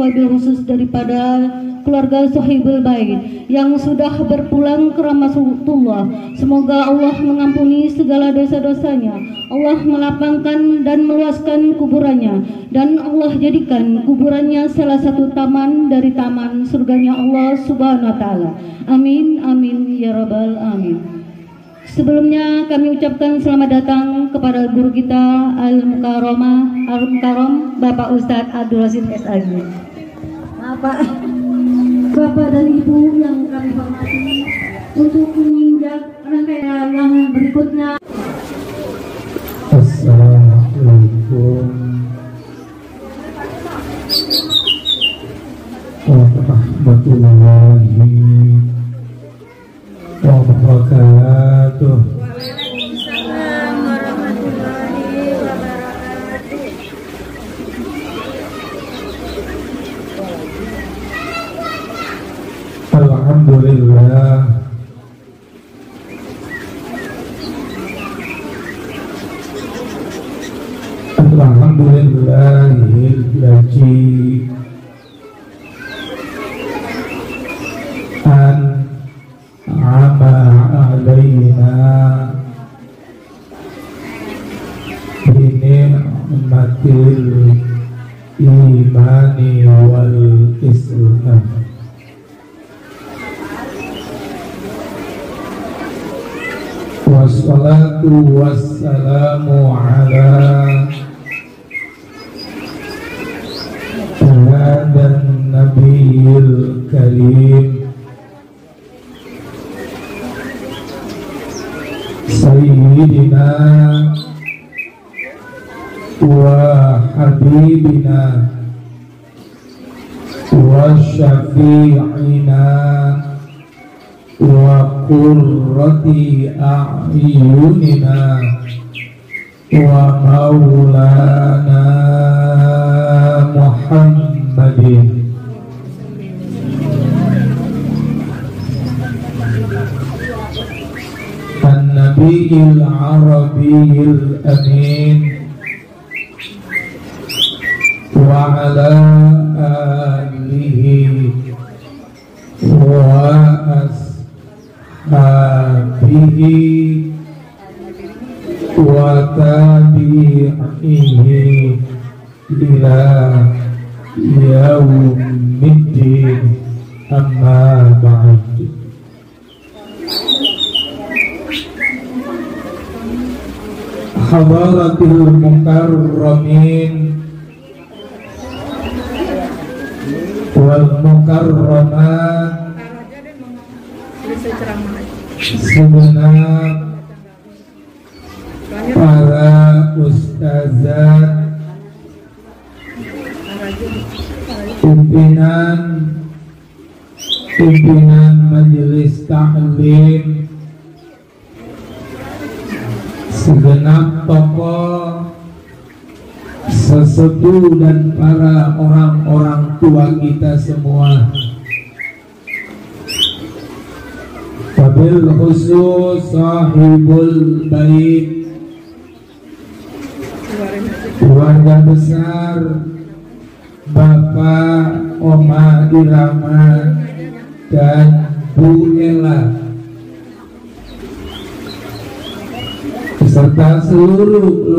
wabil khusus daripada keluarga Sohibul Bait yang sudah berpulang ke rahmatullah. Semoga Allah mengampuni segala dosa-dosanya, Allah melapangkan dan meluaskan kuburannya, dan Allah jadikan kuburannya salah satu taman dari taman surganya Allah Subhanahu wa Ta'ala. Amin amin ya rabbal amin. Sebelumnya kami ucapkan selamat datang kepada guru kita Al-Mukarram Bapak Ustadz Abdul Rashid SAG. Bapak dan Ibu yang kami hormati, untuk menginjak rangkaian yang berikutnya. Assalamualaikum warahmatullahi wabarakatuh. Waalaikumsalam warahmatullahi wabarakatuh. Alhamdulillah, alhamdulillahil ladzi an'ama alaina bi ni'matil imani wal islam. Wassalatu wassalamu ala hadan nabiyil karim sayyidina wa habibina wa syafi'ina wa qurrati a'yunina wa maulana Muhammadin an-nabiyil arabiyil amin wa ala alihi wa ashabihi wa tabi'ihi ila yaumiddin, amma ba'd. Hadaratul mukarramin wal mukarramat, segenap para ustazat, pimpinan majelis ta'lim, segenap tokoh, sesepuh dan para orang-orang tua kita semua, wabil khusus Sahibul Bait, keluarga besar Bapak Oma Irama dan Bu Ella, beserta seluruh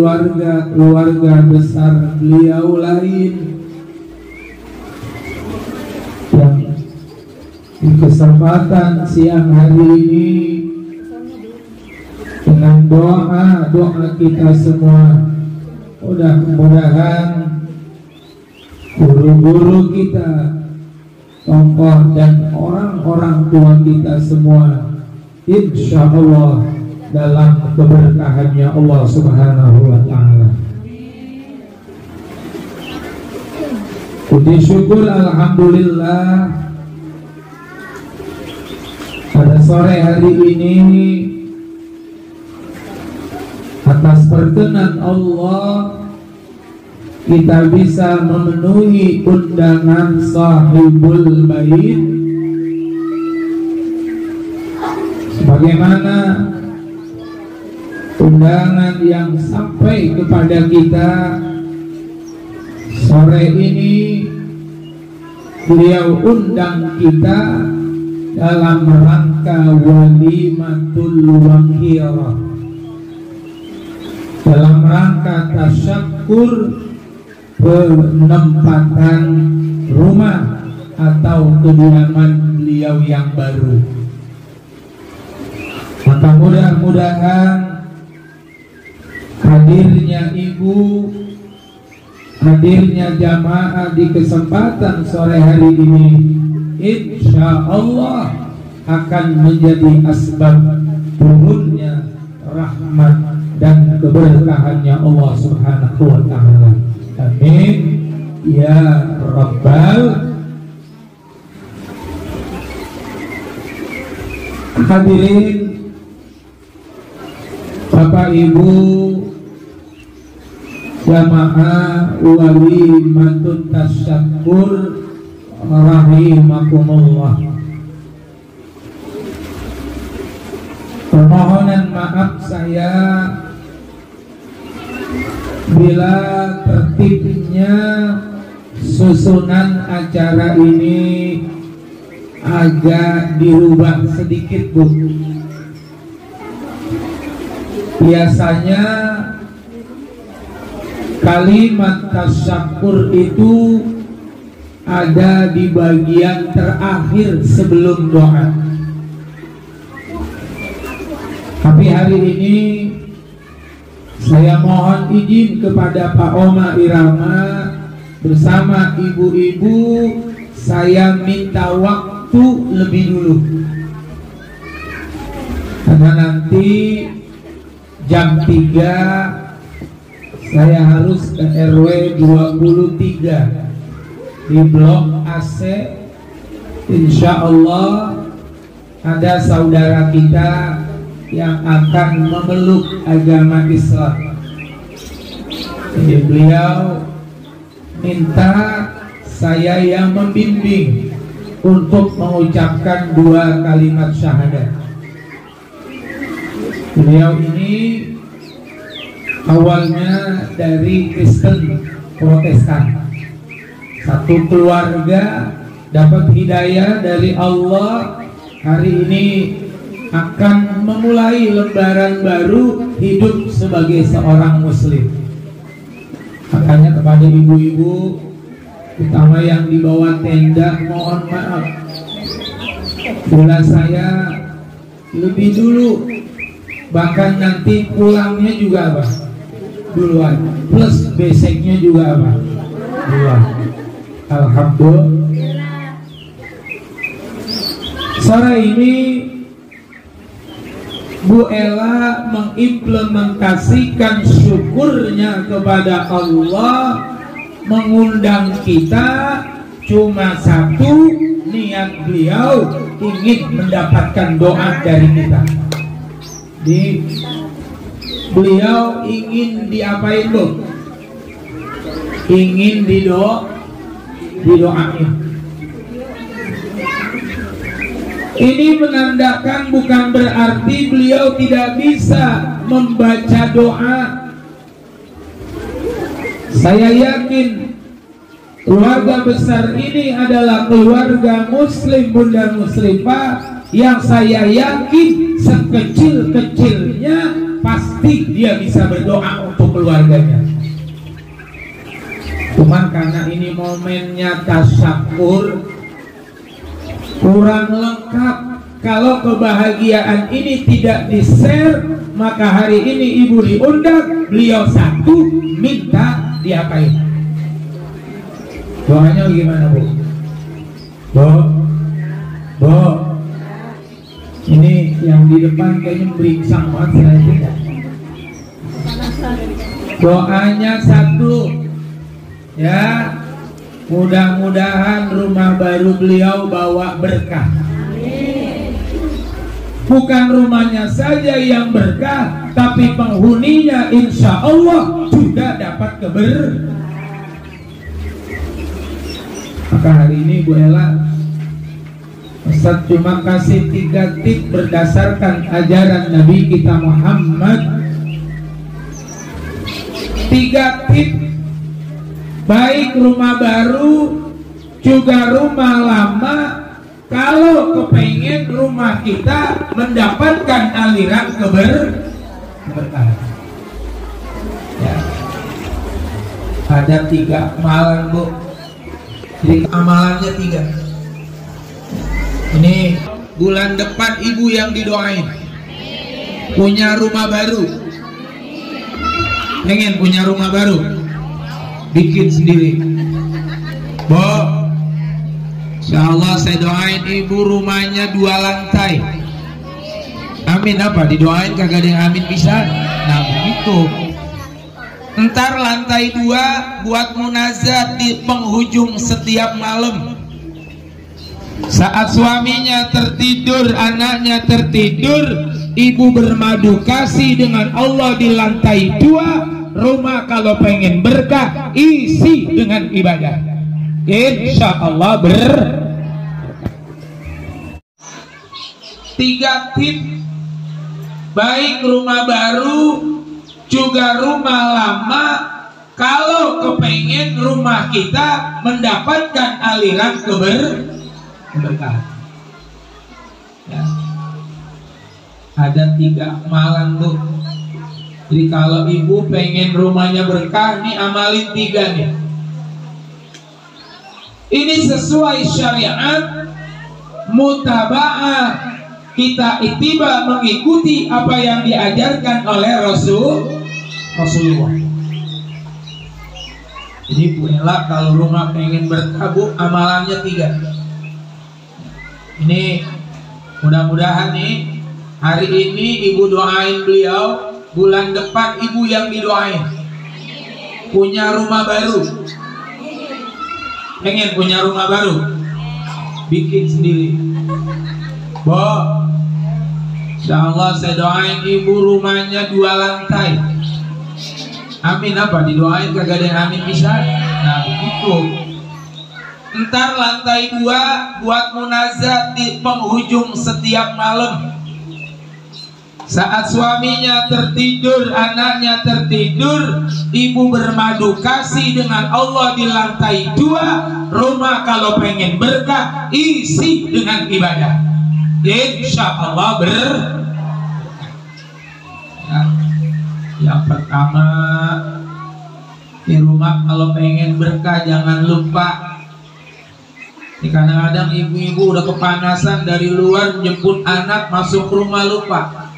keluarga besar beliau lain yang di kesempatan siang hari ini dengan doa kita semua, mudah-mudahan guru-guru kita, tokoh dan orang-orang tua kita semua insya Allah dalam keberkahannya Allah Subhanahu wa Ta'ala. Puji syukur alhamdulillah, pada sore hari ini atas perkenan Allah kita bisa memenuhi undangan Sahibul Bait sebagaimana undangan yang sampai kepada kita sore ini beliau undang kita dalam rangka walimatul wakirah, dalam rangka tasyakur penempatan rumah atau kediaman beliau yang baru. Maka mudah-mudahan hadirnya ibu, hadirnya jamaah di kesempatan sore hari ini insya Allah akan menjadi asbab turunnya rahmat dan keberkahannya Allah Subhanahu wa ta'ala. Amin ya rabbal hadirin. Bapak Ibu jamaah walimatut tasyakur rahimakumullah, permohonan maaf saya bila tertibnya susunan acara ini agak dirubah sedikit, Bu. Biasanya kalimat tasyakur itu ada di bagian terakhir sebelum doa. Tapi hari ini saya mohon izin kepada Pak Oma Irama bersama ibu-ibu, saya minta waktu lebih dulu, karena nanti jam 3 saya harus ke RW 23 di blok AC. Insya Allah ada saudara kita yang akan memeluk agama Islam. Jadi beliau minta saya yang membimbing untuk mengucapkan 2 kalimat syahadat. Beliau ini awalnya dari Kristen Protestan, satu keluarga dapat hidayah dari Allah, hari ini akan memulai lembaran baru hidup sebagai seorang muslim. Makanya kepada ibu-ibu terutama yang di bawah tenda, mohon maaf bila saya lebih dulu, bahkan nanti pulangnya juga apa? Duluan, plus beseknya juga apa? Duluan. Alhamdulillah. Sore ini Bu Ella mengimplementasikan syukurnya kepada Allah, mengundang kita cuma satu, niat beliau ingin mendapatkan doa dari kita. Beliau ingin diapain, Bu? Ingin didoain. Ini menandakan bukan berarti beliau tidak bisa membaca doa. Saya yakin keluarga besar ini adalah keluarga muslim, bunda muslimah, yang saya yakin sekecil-kecilnya pasti dia bisa berdoa untuk keluarganya. Cuman karena ini momennya tasyakur, kurang lengkap. Kalau kebahagiaan ini tidak di-share, maka hari ini ibu diundang, beliau satu, minta diapain? Doanya gimana, Bu? Bu, ini yang di depan kayaknya beringsang banget, saya tidak. Doanya satu, ya. Mudah-mudahan rumah baru beliau bawa berkah. Bukan rumahnya saja yang berkah, tapi penghuninya insya Allah juga dapat keberkahan. Maka hari ini Bu Ella, Ustaz cuma kasih 3 tip berdasarkan ajaran Nabi kita Muhammad. 3 tip baik rumah baru juga rumah lama kalau kepengen rumah kita mendapatkan aliran keberkahan. Ya. Ada 3 amalan, Bu. Jadi amalannya 3. Ini bulan depan ibu yang didoain punya rumah baru. Pengen punya rumah baru, bikin sendiri. Bo, insyaallah saya doain ibu rumahnya 2 lantai. Amin apa? Didoain kagak ada yang amin bisa. Nah begitu. Ntar lantai 2 buat munazat di penghujung setiap malam. Saat suaminya tertidur, anaknya tertidur, ibu bermadu kasih dengan Allah di lantai 2. Rumah kalau pengen berkah, isi dengan ibadah. Insya Allah 3 tip baik rumah baru juga rumah lama kalau kepengen rumah kita mendapatkan aliran keberkahan. Ya. Ada 3 amalan, Bu. Jadi kalau ibu pengen rumahnya berkah, nih amalin 3 nih. Ini sesuai syariat, mutaba'ah, kita ittiba, mengikuti apa yang diajarkan oleh Rasulullah. Jadi Bu Ella kalau rumah pengen berkah, Bu, amalannya 3. Ini mudah-mudahan nih hari ini ibu doain beliau, bulan depan ibu yang didoain punya rumah baru. Pengen punya rumah baru, bikin sendiri. Bo, insyaallah saya doain ibu rumahnya 2 lantai. Amin apa? Didoain kagak ada yang amin bisa. Nah begitu. Ntar lantai 2 buat munazat di penghujung setiap malam. Saat suaminya tertidur, anaknya tertidur, ibu bermadu kasih dengan Allah di lantai 2. Rumah kalau pengen berkah, isi dengan ibadah. Insya Allah ya. Yang pertama, di rumah kalau pengen berkah jangan lupa. Kadang-kadang ibu-ibu udah kepanasan dari luar jemput anak masuk rumah lupa.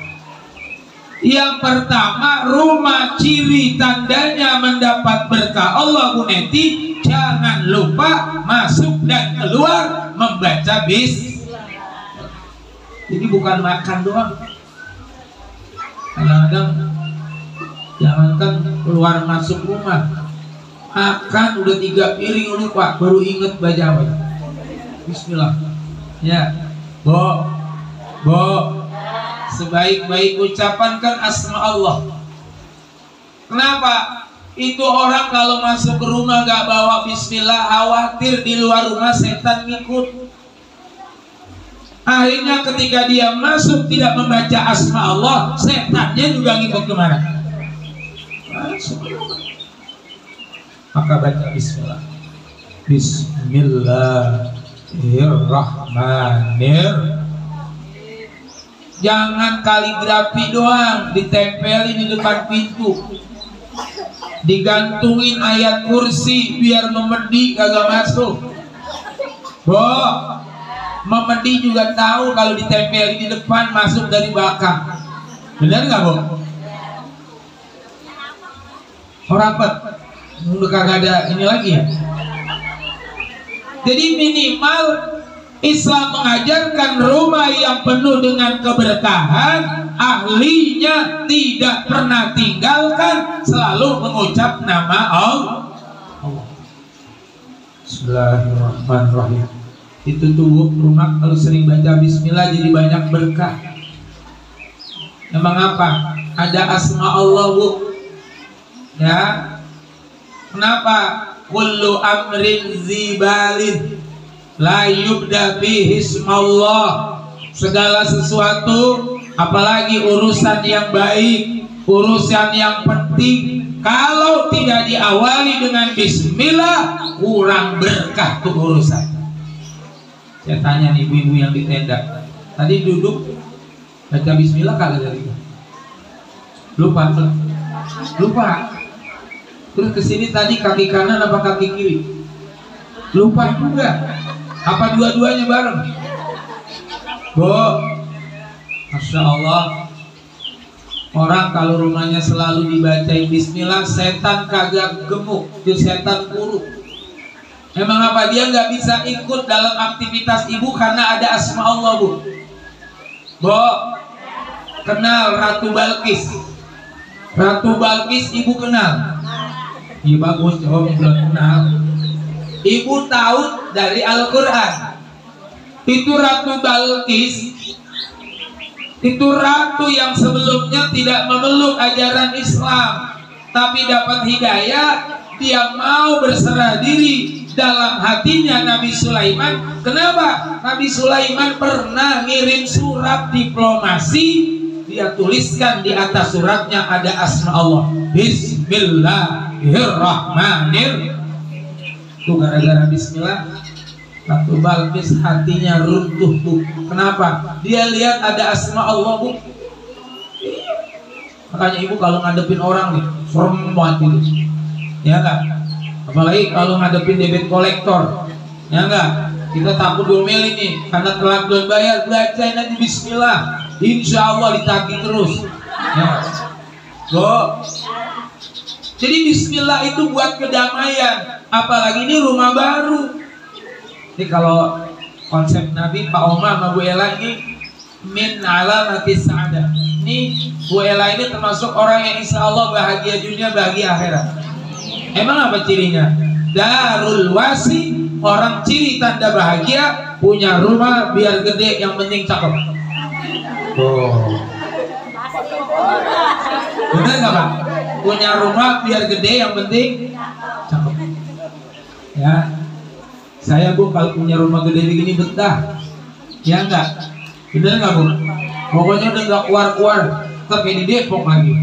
Yang pertama, rumah ciri tandanya mendapat berkah Allah, Bu Neti, jangan lupa masuk dan keluar membaca bismillah. Jadi bukan makan doang. Kadang-kadang jangankan keluar masuk rumah, makan udah 3 piring lupa, baru inget baca apa? Bismillah. Ya, Bo, sebaik-baik ucapan kan asma Allah. Kenapa? Itu orang kalau masuk ke rumah gak bawa bismillah, khawatir di luar rumah setan ngikut. Akhirnya ketika dia masuk tidak membaca asma Allah, setannya juga ngikut kemana? Maka baca bismillah. Bismillahirrahmanirrahim. Jangan kaligrafi doang ditempelin di depan pintu, digantungin ayat kursi biar memedi kagak masuk. Bo, memedi juga tahu kalau ditempelin di depan masuk dari belakang. Benar nggak, Bo? Rapet, udah kagak ada ini lagi ya. Jadi minimal Islam mengajarkan rumah yang penuh dengan keberkahan, ahlinya tidak pernah tinggalkan, selalu mengucap nama Allah. Bismillahirrahmanirrahim. Itu tuh rumah kalau sering baca bismillah jadi banyak berkah. Emang apa? Ada asma Allah, Bu. Ya. Kenapa? Kullu amrin zibalin la yubda bihi ismallah. Segala sesuatu, apalagi urusan yang baik, urusan yang penting, Kalau tidak diawali dengan bismillah, kurang berkah tuh urusan. Saya tanya nih ibu-ibu yang di tenda, tadi duduk baca bismillah kagak dari? Lupa. Terus kesini tadi kaki kanan apa kaki kiri? Lupa juga. Apa dua-duanya bareng? Bu, Masya Allah. Orang kalau rumahnya selalu dibacain bismillah, setan kagak gemuk, itu setan buruk. Memang apa? Dia nggak bisa ikut dalam aktivitas ibu karena ada asma Allah, Bu. Bu, kenal Ratu Balkis? Ratu Balkis ibu kenal? Iya bagus, jawab belum kenal. Ibu tahu dari Al-Quran. Itu Ratu Balkis, itu ratu yang sebelumnya tidak memeluk ajaran Islam, tapi dapat hidayah. Dia mau berserah diri dalam hatinya Nabi Sulaiman. Kenapa? Nabi Sulaiman pernah ngirim surat diplomasi, dia tuliskan di atas suratnya ada asma Allah, Bismillahirrahmanirrahim. Itu gara-gara bismillah Ratu Balkis hatinya runtuh, Bu. Kenapa? Dia lihat ada asma Allah, Bu. Makanya ibu kalau ngadepin orang nih, serem banget itu. Ya enggak? Apalagi kalau ngadepin debit kolektor. Ya enggak? Kita takut diomelin nih karena telat belum bayar, bacain aja bismillah. Insya Allah ditagih terus. Ya. Go. Jadi bismillah itu buat kedamaian. Apalagi ini rumah baru. Jadi kalau konsep Nabi, Pak Omar sama Bu Ella ini min alamati sa'adah. Ini Bu Ella ini termasuk orang yang insya Allah bahagia dunia, bahagia akhirat. Emang apa cirinya? Darul wasi, orang ciri tanda bahagia, punya rumah biar gede, yang penting cakep. Oh. Bener nggak Pak? Punya rumah biar gede, yang penting cakep. Ya. Saya, Bu, kalau punya rumah gede begini betah. Ya enggak? Bener enggak, Bu? Pokoknya udah enggak keluar-keluar, tetap di Depok lagi.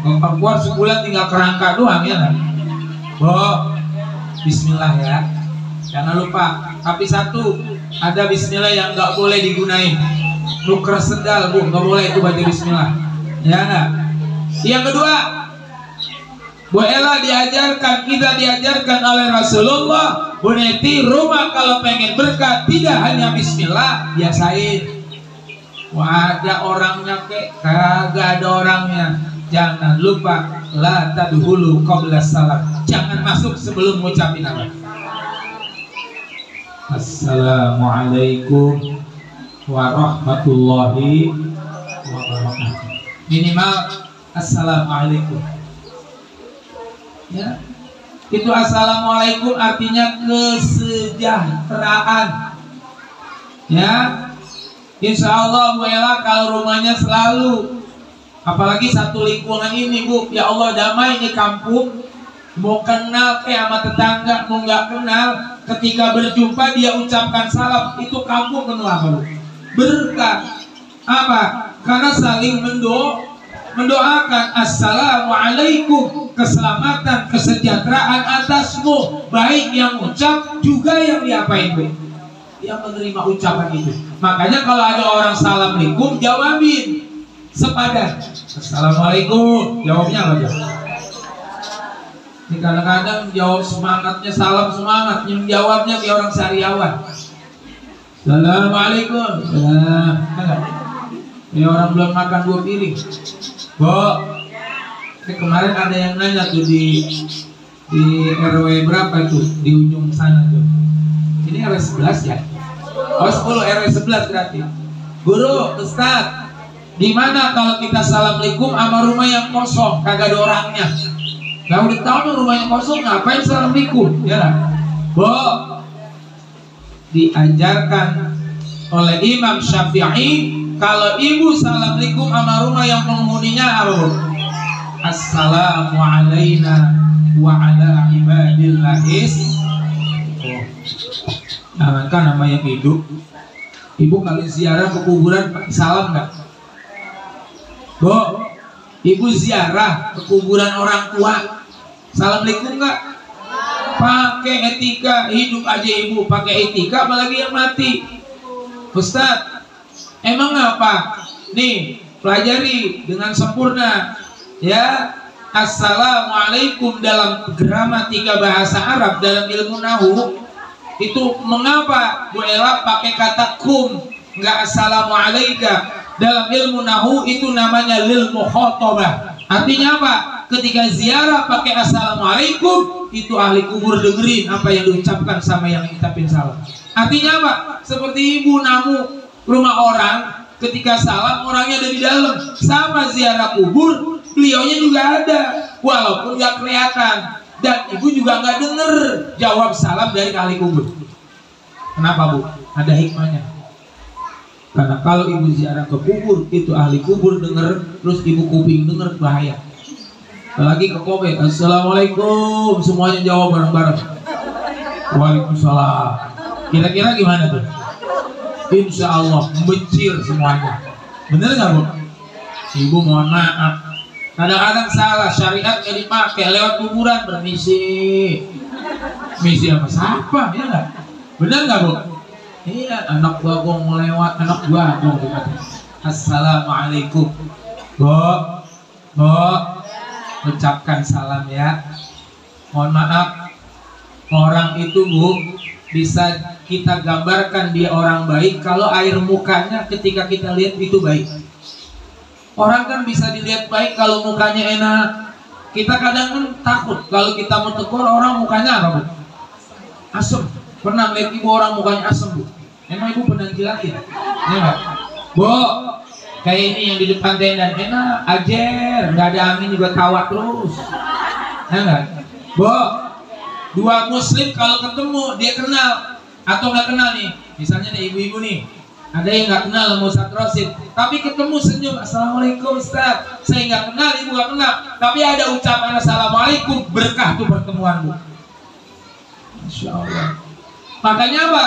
Kalau keluar sebulan tinggal kerangka doang, ya kan? Bu, bismillah ya. Jangan lupa. Tapi satu, ada bismillah yang enggak boleh digunain. Nuker sendal, Bu, enggak boleh itu baca bismillah. Ya enggak? Yang kedua, Bu Ella diajarkan, kita diajarkan oleh Rasulullah, Bu Neti, rumah kalau pengen berkah tidak hanya bismillah, biasain. Wah, ada orangnya kek, kagak ada orangnya. Jangan lupa la tadhulu qabla salam. Jangan masuk sebelum ngucapin apa. Assalamualaikum warahmatullahi wabarakatuh. Minimal assalamualaikum. Ya, itu assalamualaikum artinya kesejahteraan. Ya, insya Allah Bu Ella kalau rumahnya selalu, apalagi satu lingkungan ini, Bu, ya Allah damai di kampung. Mau kenal sama tetangga, mau nggak kenal, ketika berjumpa dia ucapkan salam, itu kampung penuh apa, Bu? Berkah. Apa? Karena saling mendoakan assalamualaikum, keselamatan, kesejahteraan atasmu, baik yang ucap juga yang diapain, Bu? Yang menerima ucapan itu. Makanya kalau ada orang assalamualaikum, jawabin sepadan. Assalamualaikum, jawabnya apa? Ini kadang-kadang jawab semangatnya salam semangat, yang jawabnya kayak orang sariawan. Assalamualaikum. Ini orang belum makan 2 piring. Bu, kemarin ada yang nanya tuh di RW berapa tuh di ujung sana tuh. Ini RW 11 ya? Oh 10, RW 11 berarti. Guru, Ustaz, gimana kalau kita assalamualaikum sama rumah yang kosong, kagak ada orangnya? Nah udah tahu rumahnya kosong, ngapain assalamualaikum? Ya lah. Bu, diajarkan oleh Imam Syafi'i, kalau ibu assalamualaikum sama rumah yang penghuninya apa? Assalamu alaina wa ala ibadillahis. Nah, kan nama yang hidup. Ibu kali ziarah ke kuburan pakai salam nggak? Bu, Ibu ziarah ke kuburan orang tua, assalamualaikum nggak? Pakai etika, hidup aja ibu pakai etika, apalagi yang mati. Ustadz, emang apa? Nih, pelajari dengan sempurna ya. Assalamualaikum dalam gramatika bahasa Arab, dalam ilmu nahu itu mengapa Bu Ella pakai kata kum, nggak assalamualaikum? Dalam ilmu nahu itu namanya lil mukhatabah. Artinya apa? Ketika ziarah pakai assalamualaikum, itu ahli kubur dengerin apa yang diucapkan sama yang ngucapin salam. Artinya apa? Seperti ibu namu rumah orang, ketika salam orangnya ada di dalam. Sama ziarah kubur, beliaunya juga ada walaupun nggak kelihatan, dan ibu juga nggak denger jawab salam dari ahli kubur. Kenapa Bu? Ada hikmahnya. Karena kalau ibu ziarah ke kubur, itu ahli kubur denger, terus ibu kuping denger, bahaya. Apalagi ke Kobe, assalamualaikum, semuanya jawab bareng-bareng. Waalaikumsalam. Kira-kira gimana tuh? Insya Allah mencir semuanya. Bener nggak Bu? Ibu mohon maaf, kadang-kadang salah, syariat nggak dipakai, lewat kuburan permisi. Misi sama siapa? Ya nggak? Bener nggak Bu? Iya, anak gua mau lewat, anak gua assalamualaikum. Bu, ucapkan salam ya. Mohon maaf, orang itu Bu bisa kita gambarkan dia orang baik kalau air mukanya ketika kita lihat itu baik. Orang kan bisa dilihat baik kalau mukanya enak. Kita kadang kan takut kalau kita mau tegur orang mukanya apa Bu? Asem. Pernah lihat ibu orang mukanya asem Bu? Emang ibu pernah jilatin? Ya enggak? Bu, kayak ini yang di depan tenda enak, ajer, nggak ada angin juga tawa terus. Ya enggak? Bu, dua muslim kalau ketemu dia kenal atau nggak kenal nih, misalnya nih ibu-ibu nih, ada yang nggak kenal sama Ustadz Rosid, tapi ketemu senyum, assalamualaikum Ustadz, saya nggak kenal, ibu nggak kenal, tapi ada ucapan assalamualaikum, berkah tuh pertemuan Bu. Masya Allah. Makanya apa?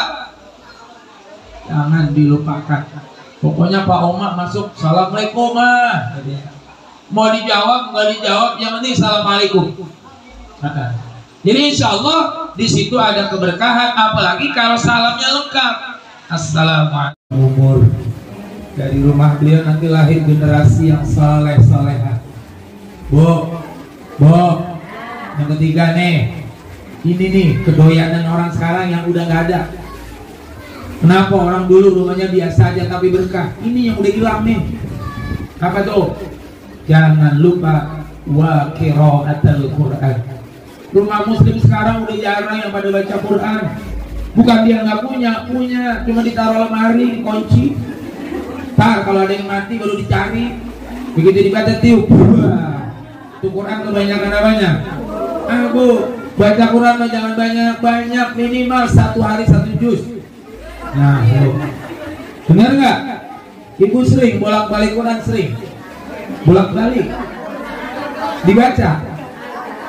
Jangan dilupakan. Pokoknya Pak Oma masuk, assalamualaikum mah. Mau dijawab nggak dijawab, yang penting assalamualaikum. Jadi insya Allah di situ ada keberkahan, apalagi kalau salamnya lengkap. Assalamualaikum. Umur dari rumah beliau nanti lahir generasi yang soleh-solehah. Bu, yang ketiga nih, ini nih kedoyanan orang sekarang yang udah nggak ada. Kenapa orang dulu rumahnya biasa aja tapi berkah? Ini yang udah hilang nih. Apa tuh? Jangan lupa wa qiraatul Quran. Rumah muslim sekarang udah jarang yang pada baca Quran. Bukan dia nggak punya, cuma ditaruh lemari, kunci. Ntar kalau ada yang mati baru dicari. Begitu dibaca tiup, tuh Quran kebanyakan apanya? Bu, baca Quran mah jangan banyak, minimal satu hari 1 juz. Nah, benar nggak? Ibu sering bolak-balik Quran, sering bolak-balik dibaca.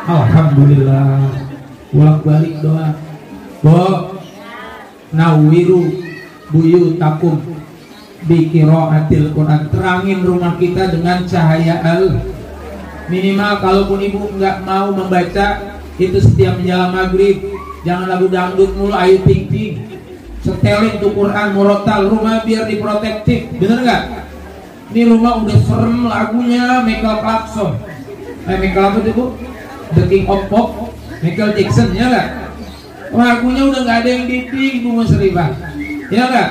Alhamdulillah, bolak-balik doa. Nawiru buyutakum bi qiraatil Quran. Terangin rumah kita dengan cahaya minimal. Kalaupun ibu nggak mau membaca, itu setiap menjelang maghrib jangan lagu dangdut mulu, Ayu Ting Ting. Setelin tuh Quran murotal, rumah biar diprotektif. Bener nggak? Ini rumah udah serem lagunya Michael Clarkson. Michael apa tuh Bu? The King of Pop, Michael Jackson, ya nggak? Lagunya udah nggak ada yang diting, Bu Musrifah, ya nggak?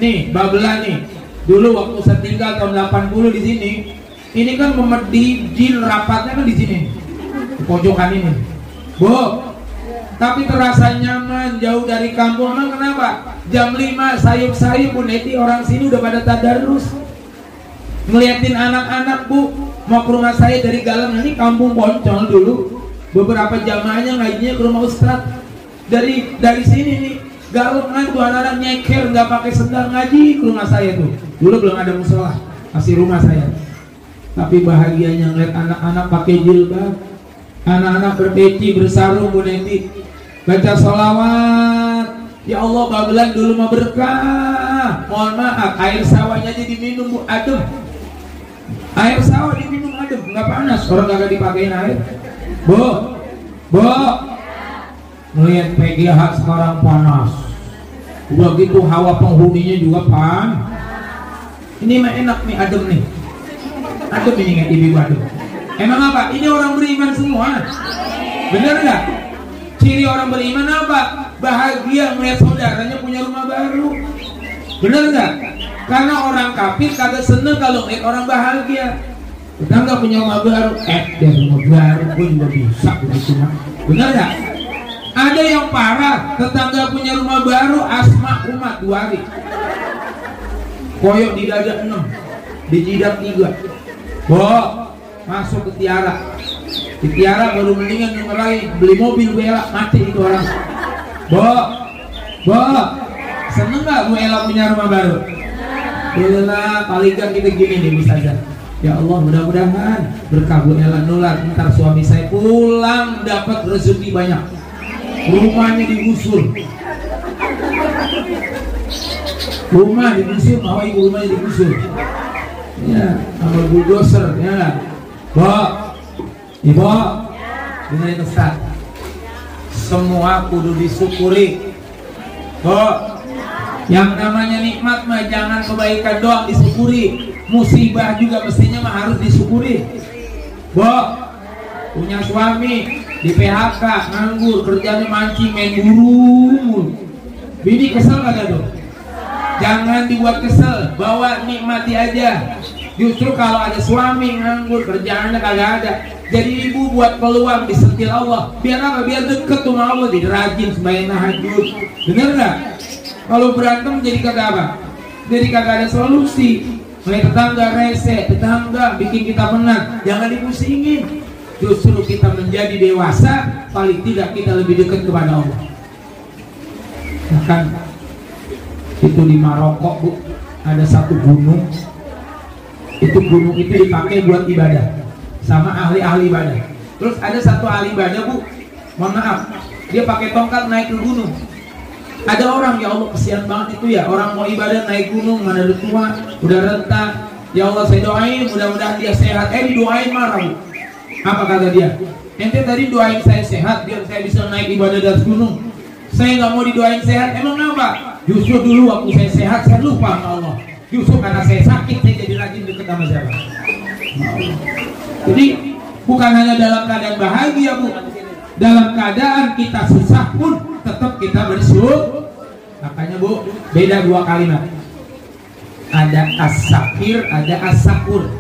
Nih, Babla nih, dulu waktu saya tinggal tahun 80 di sini, ini kan memedi jil rapatnya kan di sini, di pojokan ini, Bu. Tapi terasa nyaman, jauh dari kampung. Emang kenapa? Jam 5 sayup-sayup Bu Neti, orang sini udah pada tadarus. Ngeliatin anak-anak Bu, mau ke rumah saya dari Galang, ini kampung Poncol dulu. Beberapa jamaahnya ngajinya ke rumah Ustadz. Dari sini nih, Galungan tuh anak-anak nyeker, nggak pakai sendal ngaji ke rumah saya tuh. Dulu belum ada musola, masih rumah saya. Tapi bahagianya ngeliat anak-anak pakai jilbab, anak-anak berpeci, bersarung Bu Neti. Baca sholawat, ya Allah Babelan dulu mah berkah. Mohon maaf, air sawahnya aja diminum Bu, adem. Air sawah diminum adem, nggak panas. Orang kagak dipakein air. Bu, melihat PGH sekarang panas. Udah gitu hawa penghuninya juga ini mah enak nih, adem nih. Adem ini nggak ibu adem. Emang apa? Ini orang beriman semua. Bener nggak? Ciri orang beriman apa? Bahagia melihat saudaranya punya rumah baru. Bener nggak? Karena orang kafir kagak seneng kalau ngeliat orang bahagia. Tetangga punya rumah baru, dia rumah baru, gue juga bisa begitu mah. Bener nggak? Ada yang parah, tetangga punya rumah baru, asma umat 2 hari. Koyok di dada 6, di jidat 3. Masuk ke Tiara. Di Tiara baru mendingan denger lagi, beli mobil Bella, mati itu orang. Seneng gak Bu Ella punya rumah baru? Alhamdulillah, paling gak kita gini nih bisa aja. Ya Allah, mudah-mudahan berkah Bu Ella nular, ntar suami saya pulang dapat rezeki banyak. Rumahnya digusur. Rumah digusur, mau ibu rumahnya digusur. Ya, sama bulldozer, ya nggak? Ibu, dengerin Ustaz. Semua kudu disyukuri. Yang namanya nikmat mah jangan kebaikan doang disyukuri. Musibah juga mestinya mah harus disyukuri. Punya suami di PHK, nganggur, kerjanya mancing, main burung. Bini kesel kagak tuh? Jangan dibuat kesel, bawa nikmati aja. Justru kalau ada suami nganggur, kerjaannya kagak ada, jadi ibu buat peluang disentil Allah. Biar apa? Biar deket sama Allah, jadi rajin sembahyang tahajud. Bener nggak? Kalau berantem jadi kagak apa? Jadi kagak ada solusi. Melihat tetangga rese, tetangga bikin kita penat, jangan dipusingin. Justru kita menjadi dewasa, paling tidak kita lebih dekat kepada Allah. Bahkan itu di Maroko Bu, ada satu gunung. Itu gunung itu dipakai buat ibadah sama ahli-ahli ibadah. Terus ada satu ahli ibadah Bu, mohon maaf, dia pakai tongkat naik ke gunung. Ada orang, ya Allah kesian banget itu ya, orang mau ibadah naik gunung, mana udah tua, udah renta. Ya Allah saya doain mudah-mudahan dia sehat. Didoain marah Bu. Apa kata dia? Ente tadi doain saya sehat biar saya bisa naik ibadah di atas gunung. Saya nggak mau didoain sehat. Emang apa? Justru dulu waktu saya sehat saya lupa sama Allah. Justru karena saya sakit saya jadi rajin dekat sama siapa? Jadi bukan hanya dalam keadaan bahagia Bu, dalam keadaan kita susah pun tetap kita bersyukur. Makanya Bu, beda 2 kalimat. Ada as-sakir, ada as-sakur.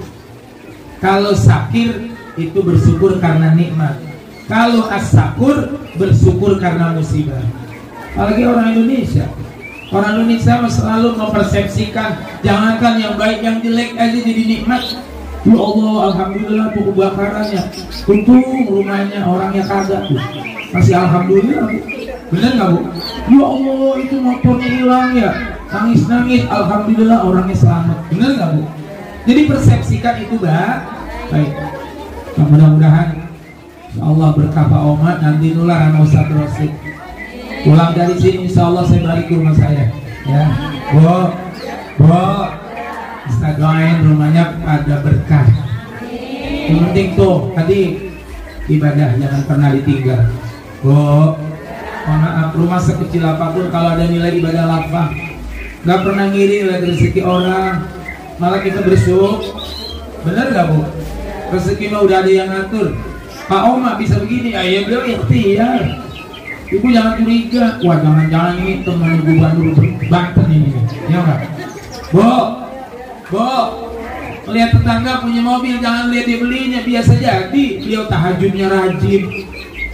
Kalau sakir itu bersyukur karena nikmat. Kalau as-sakur bersyukur karena musibah. Apalagi orang Indonesia. Orang Indonesia selalu mempersepsikan jangankan yang baik, yang jelek aja jadi nikmat. Ya Allah, alhamdulillah tuh kebakarannya. Untung rumahnya orangnya kagak tuh. Masih alhamdulillah. Bener nggak Bu? Ya Allah, itu motornya hilang ya. Nangis-nangis, alhamdulillah orangnya selamat. Bener nggak Bu? Jadi persepsikan itu baik. Mudah-mudahan Allah berkah Pak Omar, nanti nular sama Ustaz Rosid. Pulang dari sini insya Allah saya balik ke rumah saya. Ya, Bu, Instagram rumahnya ada berkah. Yang penting tuh tadi ibadah jangan pernah ditinggal. Bu, maaf rumah sekecil apapun kalau ada nilai ibadah lapang, nggak pernah ngiri lihat rezeki orang, malah kita bersyukur. Bener nggak Bu? Rezeki mah udah ada yang ngatur. Pak Oma bisa begini, ayah beliau ikhtiar. Ibu jangan curiga, wah jangan-jangan ini teman gubernur Banten ini, ya nggak? Bu, lihat tetangga punya mobil, jangan lihat dia belinya, biasa jadi beliau tahajudnya rajin,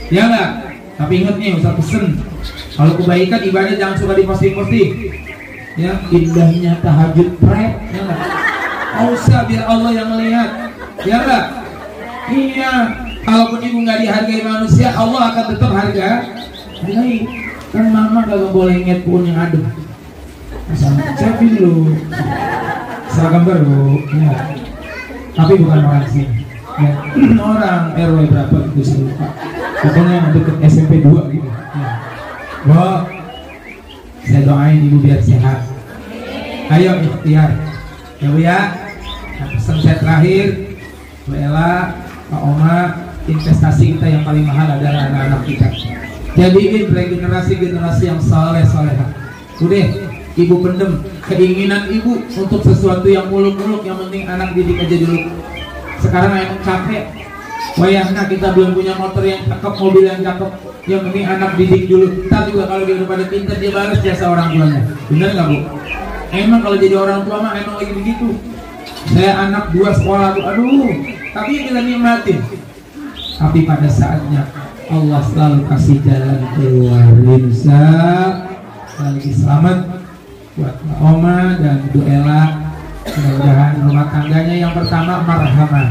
ya nggak? Tapi ingat nih, usah pesen. Kalau kebaikan ibadah jangan suka diposting-posting. Ya, indahnya tahajud prep, ya nggak? Usah biar Allah yang melihat. Ya enggak? Iya. Kalaupun ibu nggak dihargai manusia, Allah akan tetap hargai. Kan mama kagak boleh inget pohon yang adem. Siapin dulu. Seragam baru. Ya. Tapi bukan orang sini. Ya. Orang RW berapa itu saya lupa. Pokoknya yang deket SMP 2 gitu. Ya. Bu, saya doain ibu biar sehat. Ayo ikhtiar. Ya Bu ya. Pesan saya terakhir, Bu Ella, Pak Oma, investasi kita yang paling mahal adalah anak-anak kita. Jadiin regenerasi-generasi yang saleh-salehah. Udah, ibu pendem keinginan ibu untuk sesuatu yang muluk-muluk, yang penting anak didik aja dulu. Sekarang emang capek. Wayahna kita belum punya motor yang cakep, mobil yang cakep, yang penting anak didik dulu. Ntar juga kalau dia udah pada pintar, dia balas jasa orang tuanya. Bener nggak Bu? Emang kalau jadi orang tua mah emang lagi begitu. Saya anak 2 sekolah tuh, aduh, tapi kita nikmatin. Tapi pada saatnya Allah selalu kasih jalan keluar. Rinsa lagi selamat buat Mbak Oma dan Bu Ella. Mudah-mudahan rumah tangganya yang pertama marhamah,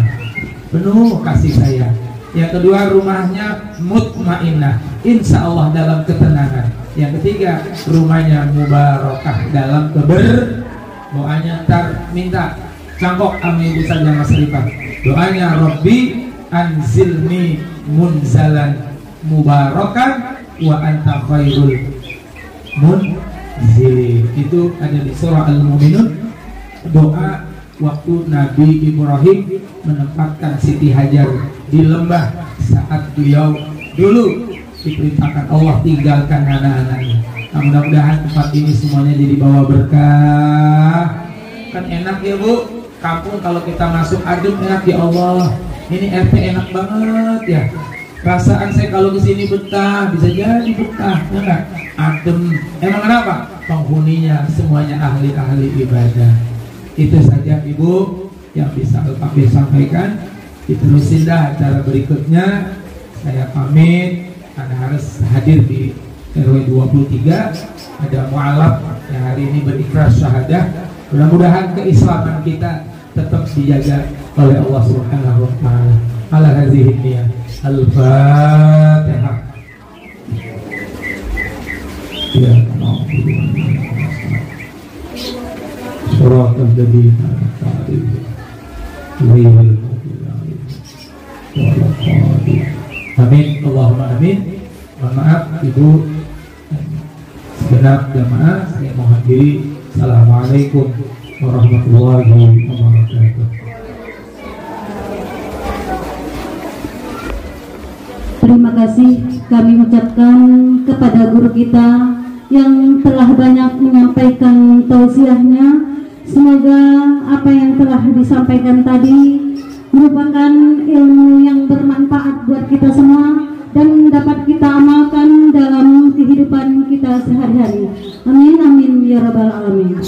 penuh kasih sayang. Yang kedua rumahnya mutmainnah, insya Allah dalam ketenangan. Yang ketiga rumahnya mubarakah dalam doanya ntar minta cangkok amin bisa jangan seripah. Doanya Rabbi anzilni munzalan mubarakan wa anta khairul munzilin. Itu ada di surah Al-Mu'minun. Doa waktu Nabi Ibrahim menempatkan Siti Hajar di lembah saat beliau dulu diperintahkan Allah tinggalkan anak-anaknya. Nah, mudah-mudahan tempat ini semuanya jadi bawa berkah. Kan enak ya Bu, kampung kalau kita masuk adem enak ya Allah. Ini RT enak banget ya. Perasaan saya kalau kesini betah, bisa jadi betah, ya enggak? Adem. Emang kenapa? Penghuninya semuanya ahli-ahli ibadah. Itu saja Ibu yang bisa kami sampaikan. Diterusin dah acara berikutnya. Saya pamit. Anda harus hadir di RW 23. Ada mu'alaf yang hari ini berikrar syahadah. Mudah-mudahan keislaman kita tetap dijaga oleh Allah Subhanahu wa taala. Ala hadhihi niyah. Al-Fatihah. Ya Allah. Surah al-Jadid Amin. Allahumma amin. Mohon maaf Ibu segenap jamaah, saya mohon diri. Assalamualaikum warahmatullahi wabarakatuh. Terima kasih kami ucapkan kepada guru kita yang telah banyak menyampaikan tausiahnya. Semoga apa yang telah disampaikan tadi merupakan ilmu yang bermanfaat buat kita semua dan dapat kita amalkan dalam kehidupan kita sehari-hari. Amin amin ya rabbal alamin.